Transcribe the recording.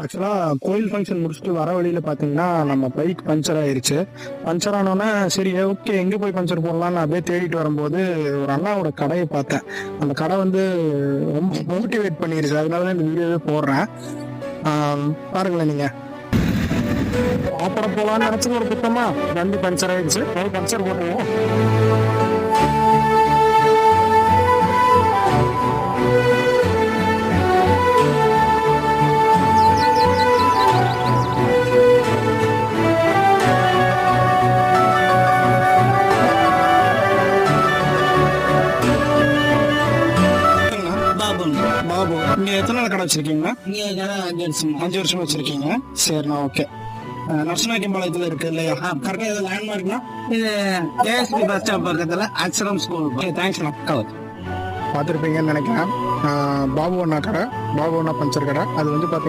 ஆக்சுவலாக கோயில் ஃபங்க்ஷன் முடிச்சுட்டு வர வழியில் பார்த்தீங்கன்னா நம்ம பைக் பஞ்சர் ஆயிருச்சு. பஞ்சர் ஆனோன்னே சரி ஓகே எங்கே போய் பஞ்சர் போடலான்னு அப்படியே தேடிட்டு வரும்போது ஒரு அண்ணாவோட கடையை பார்த்தேன். அந்த கடை வந்து ரொம்ப மோட்டிவேட் பண்ணியிருக்கு. அதனால தான் இந்த வீடியோவே போடுறேன். பாருங்களேன் நீங்கள். சாப்பிட போகலான்னு நினச்சது ஒரு குத்தமா வண்டி பஞ்சர் ஆயிடுச்சு. பஞ்சர் போட்டுருவோம். பாபு, இங்க எத்தனை நாள் கடை வச்சிருக்கீங்களா? 5 வருஷம் வச்சிருக்கீங்க. சரிண்ணா, ஓகே. நர்சனாக்கிம்பாளையத்துல இருக்கு இல்லையா? கரெக்டா இது லேண்ட்மார்க்னா இது கேஎஸ்பி பஸ் ஸ்டாப் பக்கத்துல அக்ஷரம் ஸ்கூல். தேங்க்ஸ்ண்ணா. பார்த்துருப்பீங்கன்னு நினைக்கிறேன். பாபு அண்ணா கடை, பாபு அண்ணா பஞ்சர் கடை. அது வந்து